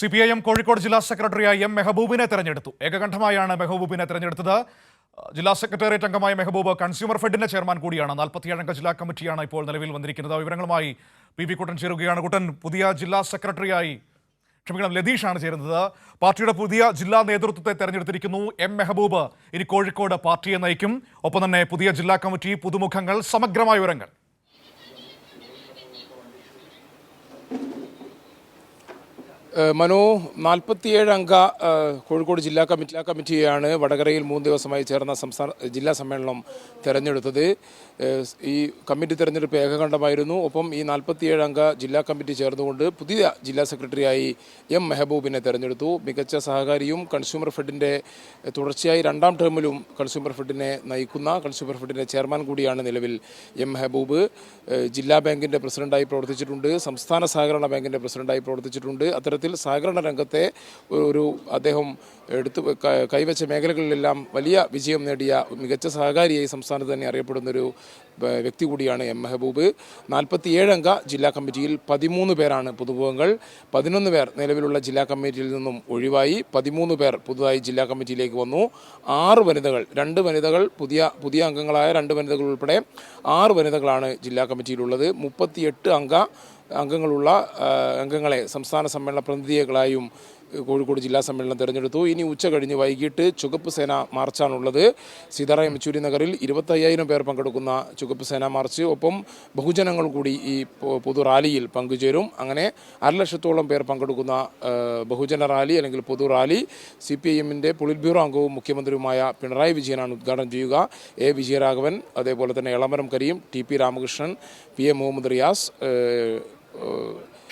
CPIM Kozhikode ജില്ലാ സെക്രട്ടറിയായി M മെഹബൂബിനെ തെരഞ്ഞെടുത്തു. ഏകകണ്ഠമായാണ് മെഹബൂബിനെ തെരഞ്ഞെടുത്തത്. ജില്ലാ സെക്രട്ടേറിയറ്റ് അംഗമായ മെഹബൂബ് കൺസ്യൂമർ ഫെഡിന്റെ ചെയർമാൻ കൂടിയാണ്. 47 അംഗ ജില്ലാ കമ്മിറ്റിയാണ് ഇപ്പോൾ നിലവിൽ വന്നിരിക്കുന്നത്. വിവരങ്ങളുമായി പി കുട്ടൻ ചേരുകയാണ്. കുട്ടൻ, പുതിയ ജില്ലാ സെക്രട്ടറിയായി ലതീഷാണ് ചേരുന്നത്. പാർട്ടിയുടെ പുതിയ ജില്ലാ നേതൃത്വത്തെ തെരഞ്ഞെടുത്തിരിക്കുന്നു. എം മെഹബൂബ് ഇനി കോഴിക്കോട് പാർട്ടിയെ നയിക്കും. ഒപ്പം തന്നെ പുതിയ ജില്ലാ കമ്മിറ്റി, പുതുമുഖങ്ങൾ, സമഗ്രമായ വിവരങ്ങൾ. മനു, 47 അംഗ കോഴിക്കോട് ജില്ലാ കമ്മിറ്റിയാണ് വടകരയിൽ 3 ദിവസമായി ചേർന്ന ജില്ലാ സമ്മേളനം തെരഞ്ഞെടുത്തത്. ഈ കമ്മിറ്റി തെരഞ്ഞെടുപ്പ് ഏകകണ്ഠമായിരുന്നു. ഒപ്പം ഈ 47 അംഗ ജില്ലാ കമ്മിറ്റി ചേർന്നുകൊണ്ട് പുതിയ ജില്ലാ സെക്രട്ടറിയായി എം മെഹബൂബിനെ തെരഞ്ഞെടുത്തു. മികച്ച സഹകാരിയും കൺസ്യൂമർ ഫെഡിൻ്റെ തുടർച്ചയായി 2ാം ടേമിലും കൺസ്യൂമർ ഫെഡിനെ നയിക്കുന്ന കൺസ്യൂമർ ഫെഡിൻ്റെ ചെയർമാൻ കൂടിയാണ് നിലവിൽ എം മെഹബൂബ്. ജില്ലാ ബാങ്കിൻ്റെ പ്രസിഡന്റായി പ്രവർത്തിച്ചിട്ടുണ്ട്, സംസ്ഥാന സഹകരണ ബാങ്കിൻ്റെ പ്രസിഡന്റായി പ്രവർത്തിച്ചിട്ടുണ്ട്. അത്തരത്തിൽ സഹകരണ രംഗത്തെ അദ്ദേഹം കൈവച്ച മേഖലകളിലെല്ലാം വലിയ വിജയം നേടിയ മികച്ച സഹകാരിയായി സംസ്ഥാനത്ത് തന്നെ അറിയപ്പെടുന്നൊരു വ്യക്തി കൂടിയാണ് എം മെഹബൂബ്. 47 അംഗ ജില്ലാ കമ്മിറ്റിയിൽ 13 പേരാണ് പുതുമുഖങ്ങൾ. 11 പേർ നിലവിലുള്ള ജില്ലാ കമ്മിറ്റിയിൽ നിന്നും ഒഴിവായി. 13 പേർ പുതുതായി ജില്ലാ കമ്മിറ്റിയിലേക്ക് വന്നു. 6 വനിതകൾ, 2 വനിതകൾ, പുതിയ അംഗങ്ങളായ 2 വനിതകൾ ഉൾപ്പെടെ 6 വനിതകളാണ് ജില്ലാ കമ്മിറ്റിയിലുള്ളത്. 38 അംഗങ്ങളുള്ള അംഗങ്ങളെ സംസ്ഥാന സമ്മേളന പ്രതിനിധികളായും കോഴിക്കോട് ജില്ലാ സമ്മേളനം തെരഞ്ഞെടുത്തു. ഇനി ഉച്ച കഴിഞ്ഞ് വൈകിട്ട് ചുവപ്പ് സേന മാർച്ചാണുള്ളത്. സീതാറാം യെച്ചൂരി നഗറിൽ 25,000 പേർ പങ്കെടുക്കുന്ന ചുവപ്പ് സേന മാർച്ച്, ഒപ്പം ബഹുജനങ്ങൾ കൂടി ഈ പൊതു റാലിയിൽ പങ്കുചേരും. അങ്ങനെ 1,00,000-ഓളം പേർ പങ്കെടുക്കുന്ന ബഹുജന റാലി അല്ലെങ്കിൽ പൊതു റാലി CPIMൻ്റെ പൊളിറ്റ് ബ്യൂറോ അംഗവും മുഖ്യമന്ത്രിയുമായ പിണറായി വിജയനാണ് ഉദ്ഘാടനം ചെയ്യുക. A. വിജയരാഘവൻ, അതേപോലെ തന്നെ എളമരം കരീം, TP രാമകൃഷ്ണൻ, PA മുഹമ്മദ് റിയാസ്.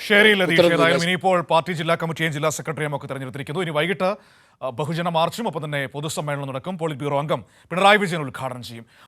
ശരി ലതീഷ്, ഏതായാലും ഇനിയിപ്പോൾ പാർട്ടി ജില്ലാ കമ്മിറ്റിയും ജില്ലാ സെക്രട്ടറിയും ഒക്കെ തെരഞ്ഞെടുത്തിരിക്കുന്നു. ഇനി വൈകിട്ട് ബഹുജന മാർച്ചും ഒപ്പം തന്നെ പൊതുസമ്മേളനം നടക്കും. പോളിറ്റ് ബ്യൂറോ അംഗം പിണറായി വിജയൻ ഉദ്ഘാടനം ചെയ്യും.